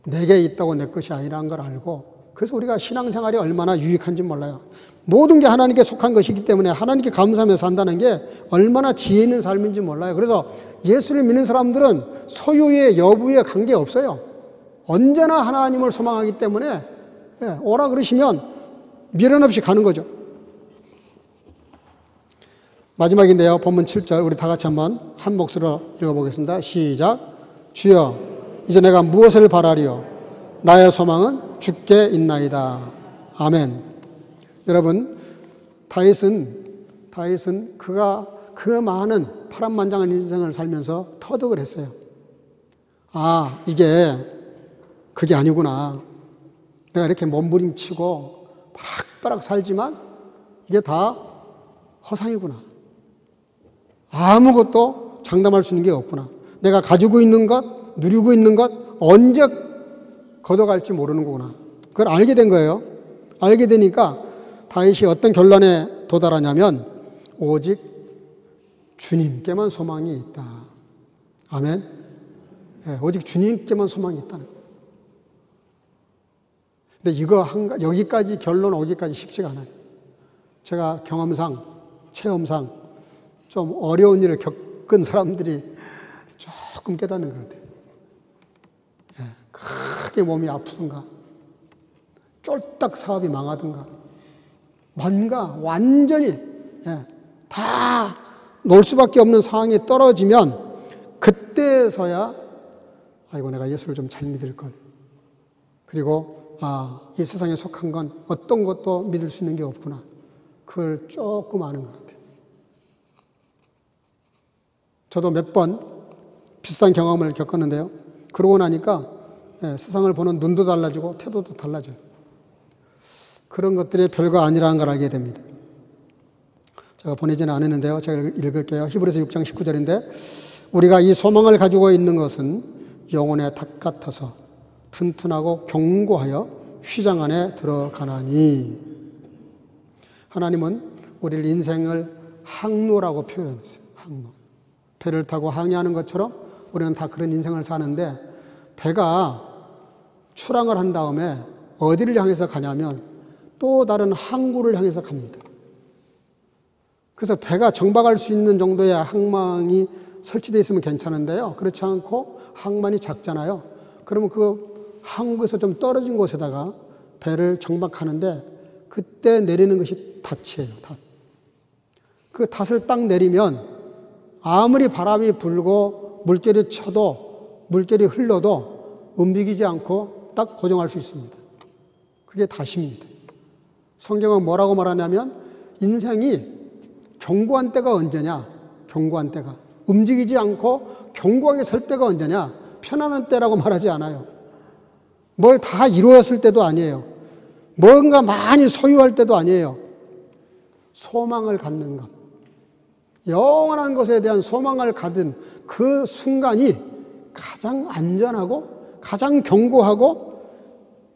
내게 있다고 내 것이 아니라는 걸 알고, 그래서 우리가 신앙생활이 얼마나 유익한지 몰라요. 모든 게 하나님께 속한 것이기 때문에 하나님께 감사하며 산다는 게 얼마나 지혜 있는 삶인지 몰라요. 그래서 예수를 믿는 사람들은 소유의 여부에 관계없어요. 언제나 하나님을 소망하기 때문에 오라 그러시면 미련 없이 가는 거죠. 마지막인데요. 본문 7절 우리 다 같이 한번 한 목소리로 읽어보겠습니다. 시작. 주여 이제 내가 무엇을 바라리요? 나의 소망은 주께 있나이다. 아멘. 여러분, 다윗은 그가 그 많은 파란만장한 인생을 살면서 터득을 했어요. 아, 이게 그게 아니구나. 내가 이렇게 몸부림치고 바락바락 살지만 이게 다 허상이구나. 아무것도 장담할 수 있는 게 없구나. 내가 가지고 있는 것, 누리고 있는 것 언제 걷어갈지 모르는 거구나. 그걸 알게 된 거예요. 알게 되니까 다윗이 어떤 결론에 도달하냐면 오직 주님께만 소망이 있다. 아멘. 오직 주님께만 소망이 있다는 거예요. 근데 이거 여기까지 결론 오기까지 쉽지가 않아요. 제가 경험상, 체험상 좀 어려운 일을 겪은 사람들이 조금 깨닫는 것 같아요. 크게 몸이 아프든가, 쫄딱 사업이 망하든가, 뭔가 완전히 다 놓을 수밖에 없는 상황에 떨어지면 그때서야 아이고 내가 예수를 좀 잘 믿을 걸. 그리고 이 세상에 속한 건 어떤 것도 믿을 수 있는 게 없구나. 그걸 조금 아는 것 같아요. 저도 몇 번 비슷한 경험을 겪었는데요. 그러고 나니까 세상을 보는 눈도 달라지고 태도도 달라져요. 그런 것들이 별거 아니라는 걸 알게 됩니다. 제가 보내지는 않았는데요. 제가 읽을게요. 히브리서 6장 19절인데 우리가 이 소망을 가지고 있는 것은 영혼의 닭 같아서 튼튼하고 견고하여 휘장 안에 들어가나니. 하나님은 우리를 인생을 항로라고 표현했어요. 항로. 배를 타고 항해하는 것처럼 우리는 다 그런 인생을 사는데 배가 출항을 한 다음에 어디를 향해서 가냐면 또 다른 항구를 향해서 갑니다. 그래서 배가 정박할 수 있는 정도의 항만이 설치되어 있으면 괜찮은데요. 그렇지 않고 항만이 작잖아요. 그러면 그 항구에서 좀 떨어진 곳에다가 배를 정박하는데 그때 내리는 것이 닻이에요. 닷. 그 닷을 딱 내리면 아무리 바람이 불고 물결이 쳐도 물결이 흘러도 움직이지 않고 딱 고정할 수 있습니다. 그게 닷입니다. 성경은 뭐라고 말하냐면 인생이 견고한 때가 언제냐? 견고한 때가. 움직이지 않고 견고하게 설 때가 언제냐? 편안한 때라고 말하지 않아요. 뭘 다 이루었을 때도 아니에요. 뭔가 많이 소유할 때도 아니에요. 소망을 갖는 것. 영원한 것에 대한 소망을 가진 그 순간이 가장 안전하고 가장 견고하고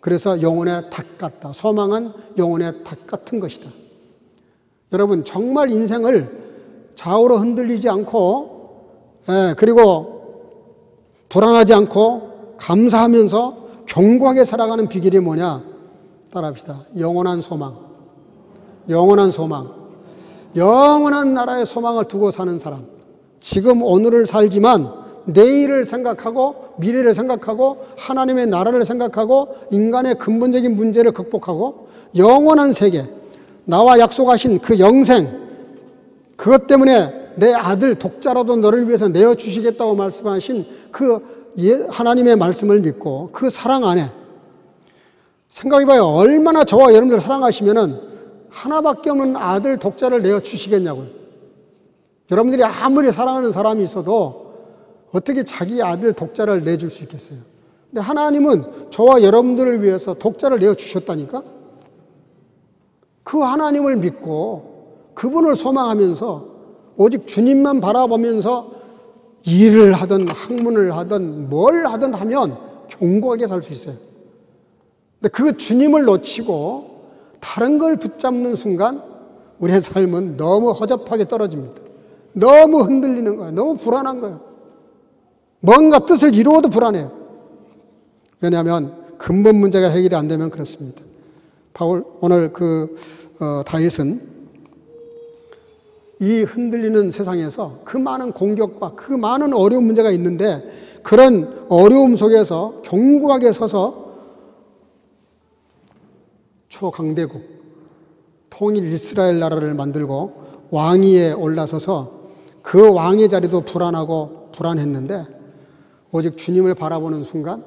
그래서 영혼의 닭 같다. 소망은 영혼의 닭 같은 것이다. 여러분 정말 인생을 좌우로 흔들리지 않고 그리고 불안하지 않고 감사하면서 견고하게 살아가는 비결이 뭐냐? 따라합시다. 영원한 소망. 영원한 소망. 영원한 나라의 소망을 두고 사는 사람. 지금 오늘을 살지만 내일을 생각하고 미래를 생각하고 하나님의 나라를 생각하고 인간의 근본적인 문제를 극복하고 영원한 세계, 나와 약속하신 그 영생, 그것 때문에 내 아들 독자라도 너를 위해서 내어주시겠다고 말씀하신 그 하나님의 말씀을 믿고 그 사랑 안에 생각해봐요. 얼마나 저와 여러분들 사랑하시면은 하나밖에 없는 아들 독자를 내어주시겠냐고요. 여러분들이 아무리 사랑하는 사람이 있어도 어떻게 자기 아들 독자를 내줄 수 있겠어요? 근데 하나님은 저와 여러분들을 위해서 독자를 내어주셨다니까? 그 하나님을 믿고 그분을 소망하면서 오직 주님만 바라보면서 일을 하든 학문을 하든 뭘 하든 하면 견고하게 살 수 있어요. 근데 그 주님을 놓치고 다른 걸 붙잡는 순간 우리의 삶은 너무 허접하게 떨어집니다. 너무 흔들리는 거예요. 너무 불안한 거예요. 뭔가 뜻을 이루어도 불안해요. 왜냐하면 근본 문제가 해결이 안 되면 그렇습니다. 오늘 다윗은 이 흔들리는 세상에서 그 많은 공격과 그 많은 어려운 문제가 있는데 그런 어려움 속에서 견고하게 서서 초강대국, 통일 이스라엘 나라를 만들고 왕위에 올라서서 그 왕의 자리도 불안하고 불안했는데 오직 주님을 바라보는 순간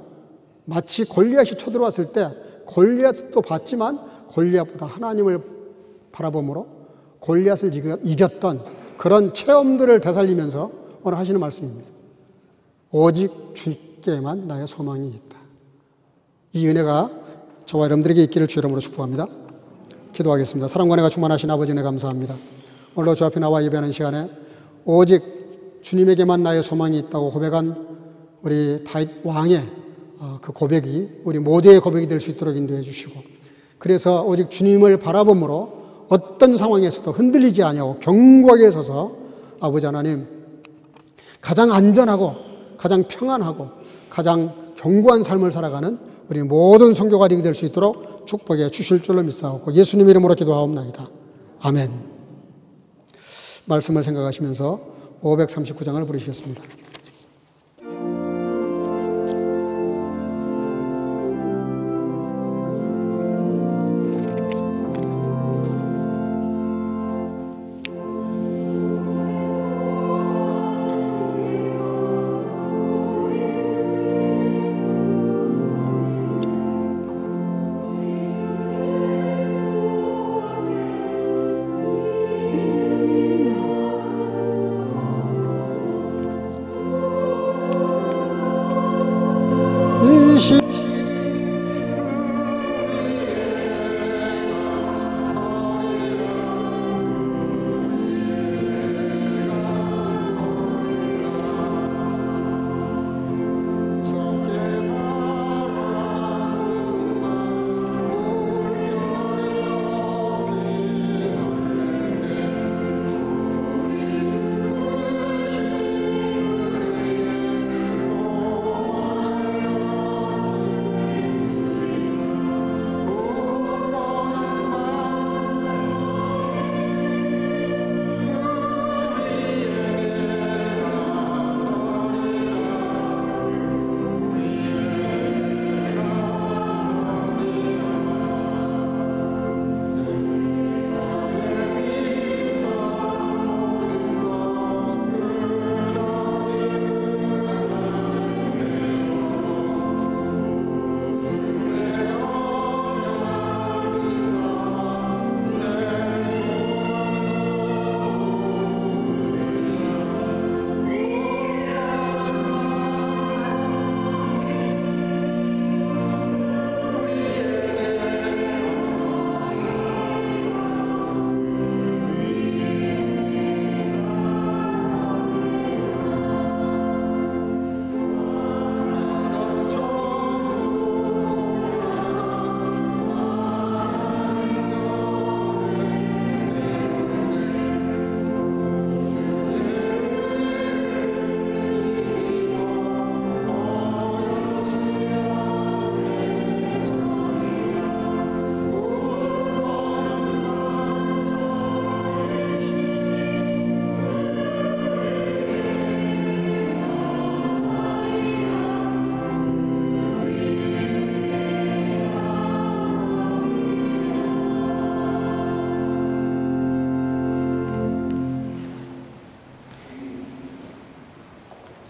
마치 골리앗이 쳐들어왔을 때 골리앗도 봤지만 골리앗보다 하나님을 바라봄으로 골리앗을 이겼던 그런 체험들을 되살리면서 오늘 하시는 말씀입니다. 오직 주께만 나의 소망이 있다. 이 은혜가 저와 여러분들에게 있기를 주 이름으로 축복합니다. 기도하겠습니다. 사랑과 은혜가 충만하신 아버지 은혜 감사합니다. 오늘도 주 앞에 나와 예배하는 시간에 오직 주님에게만 나의 소망이 있다고 고백한 우리 다윗 왕의 그 고백이 우리 모두의 고백이 될 수 있도록 인도해 주시고 그래서 오직 주님을 바라봄으로 어떤 상황에서도 흔들리지 아니하고 견고하게 서서 아버지 하나님 가장 안전하고 가장 평안하고 가장 견고한 삶을 살아가는 우리 모든 성도가 되게 수 있도록 축복해 주실 줄로 믿사옵고 예수님 이름으로 기도하옵나이다. 아멘. 말씀을 생각하시면서 539장을 부르시겠습니다.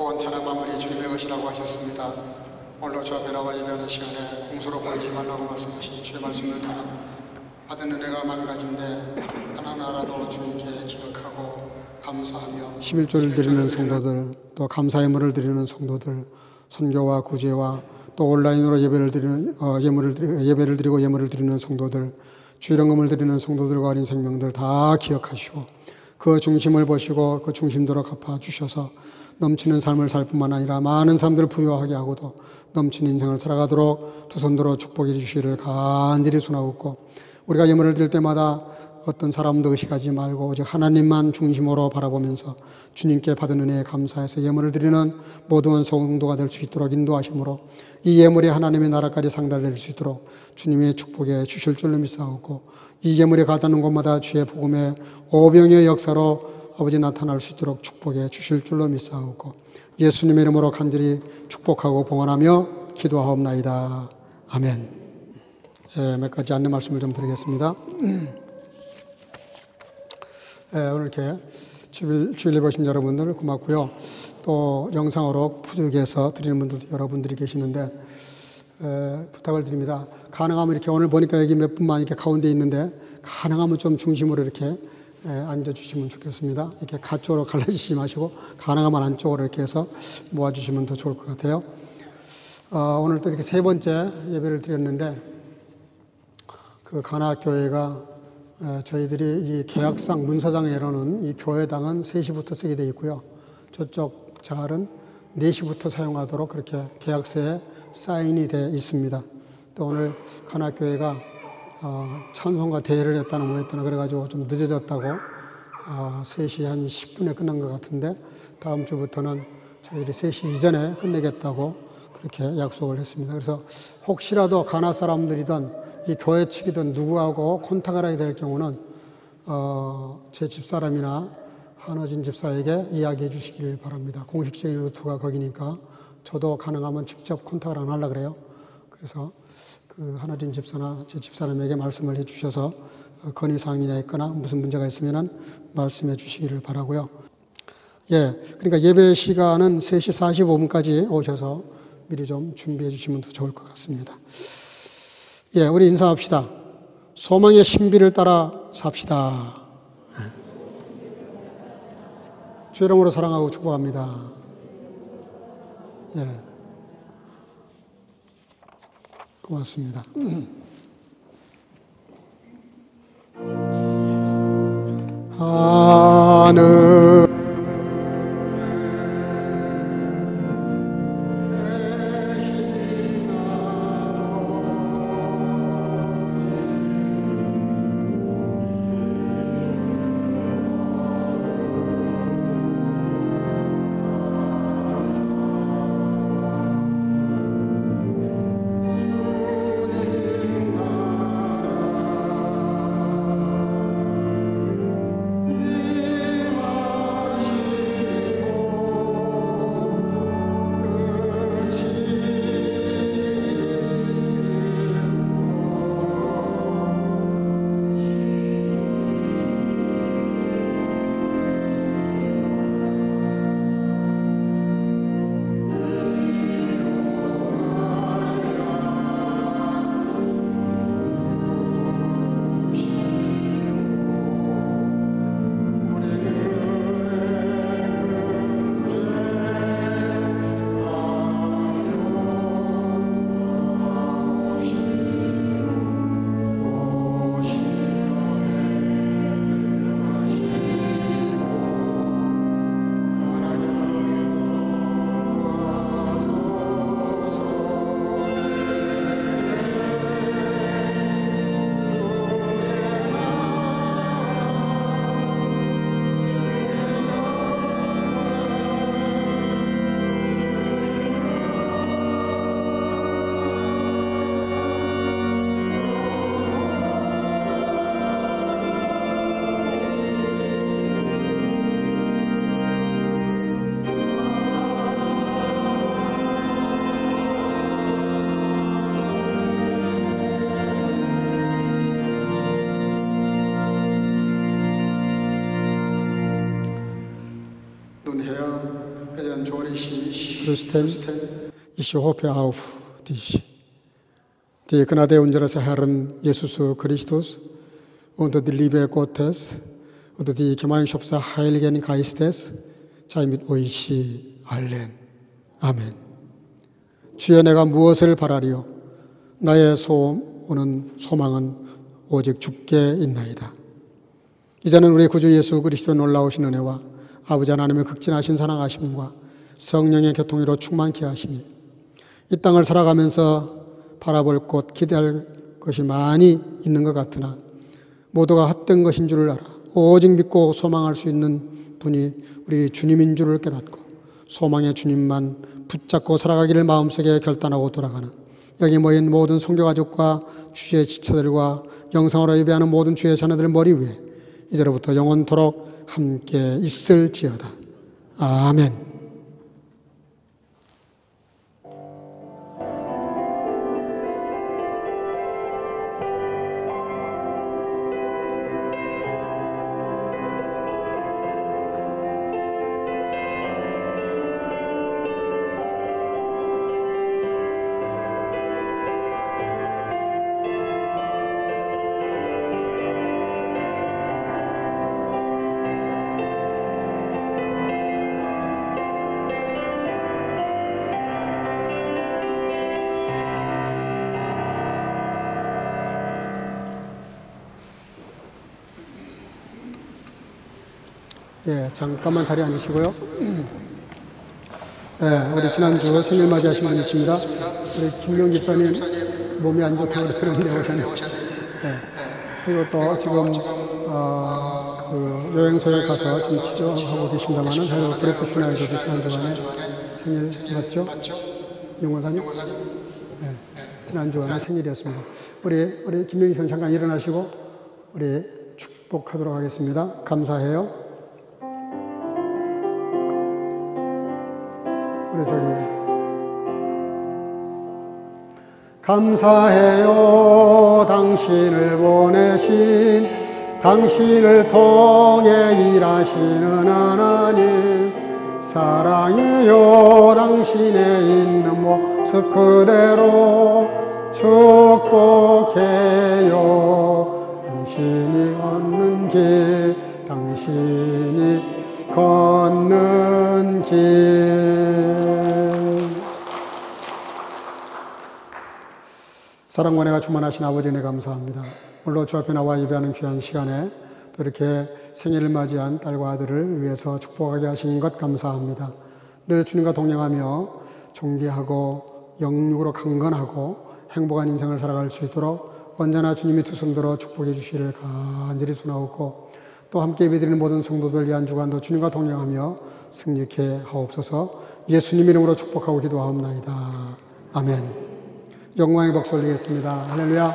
원천한 만물이 주님의 것이라고 하셨습니다. 오늘도 저 변화와 예배하는 시간에 공수로 보이지 말라고 말씀하신 주의 말씀을 따라 받은 은혜가 만 가지인데 하나하나라도 주님께 기억하고 감사하며 11조를 드리는 성도들, 또 감사 예물을 드리는 성도들, 선교와 구제와 또 온라인으로 예배를 드리고 예물을 드리는 성도들, 주일헌금을 드리는 성도들과 어린 생명들 다 기억하시고 그 중심을 보시고 그 중심대로 갚아주셔서 넘치는 삶을 살 뿐만 아니라 많은 사람들을 부유하게 하고도 넘치는 인생을 살아가도록 두 손들어 축복해 주시기를 간절히 소나옵고, 우리가 예물을 드릴 때마다 어떤 사람도 의식하지 말고 오직 하나님만 중심으로 바라보면서 주님께 받은 은혜에 감사해서 예물을 드리는 모든 성도가 될 수 있도록 인도하심으로 이 예물이 하나님의 나라까지 상달될 수 있도록 주님의 축복해 주실 줄로 믿사옵고, 이 예물이 가닿는 곳마다 주의 복음의 오병의 역사로 아버지 나타날 수 있도록 축복해 주실 줄로 믿사옵고, 예수님의 이름으로 간절히 축복하고 봉헌하며 기도하옵나이다. 아멘. 몇 가지 안내 말씀을 좀 드리겠습니다. 오늘 이렇게 주일 보신 여러분들 고맙고요. 또 영상으로 푸죽해서 드리는 분들도 여러분들이 계시는데 부탁을 드립니다. 가능하면 이렇게 오늘 보니까 여기 몇 분만 이렇게 가운데 있는데 가능하면 좀 중심으로 이렇게 앉아주시면 좋겠습니다. 이렇게 가쪽으로 갈라지지 마시고 가능하면 안쪽으로 이렇게 해서 모아주시면 더 좋을 것 같아요. 오늘 또 이렇게 세 번째 예배를 드렸는데 그 가나교회가 저희들이 이 계약상 문서장에로는 이 교회당은 3시부터 쓰게 되어 있고요. 저쪽 장알은 4시부터 사용하도록 그렇게 계약서에 사인이 되어 있습니다. 또 오늘 가나교회가 찬송가 대회를 했다나 뭐 했다나 그래가지고 좀 늦어졌다고 3시 한 10분에 끝난 것 같은데 다음 주부터는 저희들이 3시 이전에 끝내겠다고 그렇게 약속을 했습니다. 그래서 혹시라도 가나 사람들이든 이 교회 측이든 누구하고 콘탁을 하게 될 경우는 제 집사람이나 한어진 집사에게 이야기해 주시길 바랍니다. 공식적인 루트가 거기니까 저도 가능하면 직접 콘탁을 안 하려고 그래요. 그래서 그 한어진 집사나 제 집사람에게 말씀을 해 주셔서 건의사항이나 있거나 무슨 문제가 있으면 말씀해 주시기를 바라고요. 그러니까 예배 시간은 3시 45분까지 오셔서 미리 좀 준비해 주시면 더 좋을 것 같습니다. 우리 인사합시다. 소망의 신비를 따라 삽시다. 주 이름으로 사랑하고 축복합니다. 고맙습니다. 하늘 trotzdem, ich hoffe auf dich. Die Gnade unseres Herrn Jesus Christus und die Liebe Gottes und die Gemeinschaft des Heiligen Geistes sei mit euch allen. 아멘. 주여, 내가 무엇을 바라리요? 나의 소망은 오직 주께 있나이다. 이제는 우리 구주 예수 그리스도의 놀라우신 은혜와 아버지 하나님의 극진하신 사랑하심과 성령의 교통으로 충만케 하심이 이 땅을 살아가면서 바라볼 곳, 기대할 것이 많이 있는 것 같으나 모두가 헛된 것인 줄을 알아 오직 믿고 소망할 수 있는 분이 우리 주님인 줄을 깨닫고 소망의 주님만 붙잡고 살아가기를 마음속에 결단하고 돌아가는 여기 모인 모든 선교가족과 주의 지체들과 영상으로 예배하는 모든 주의 자녀들 머리 위에 이제로부터 영원토록 함께 있을지어다. 아멘. 예, 잠깐만 자리에 앉으시고요. 예, 우리 지난주 생일 맞이하신 분이 있습니다. 우리 김용 집사님 몸이 안 좋다고 그러는데 오셨네요. 예, 그리고 또 지금 그 여행소에 가서 지금 치료하고 계십니다만은 브레트 슈나이저도 지난주간에 생일 맞죠? 용원사님? 예, 지난주간에 생일이었습니다. 우리 김용 집사님 잠깐 일어나시고 우리 축복하도록 하겠습니다. 감사해요. 우리 저기 감사해요. 당신을 보내신 당신을 통해 일하시는 하나님 사랑해요. 당신의 있는 모습 그대로 축복해요. 당신이 걷는 길 당신이 걷는 길 사랑과 은혜가 충만하신 아버지 은혜 감사합니다. 오늘도 주 앞에 나와 예배하는 귀한 시간에 또 이렇게 생일을 맞이한 딸과 아들을 위해서 축복하게 하신 것 감사합니다. 늘 주님과 동행하며 존귀하고 영육으로 강건하고 행복한 인생을 살아갈 수 있도록 언제나 주님이 두 손 들어 축복해 주시기를 간절히 소원하옵고 또 함께 예배드리는 모든 성도들 이 한 주간도 주님과 동행하며 승리케 하옵소서. 예수님 이름으로 축복하고 기도하옵나이다. 아멘. 영광의 박수 올리겠습니다. 할렐루야.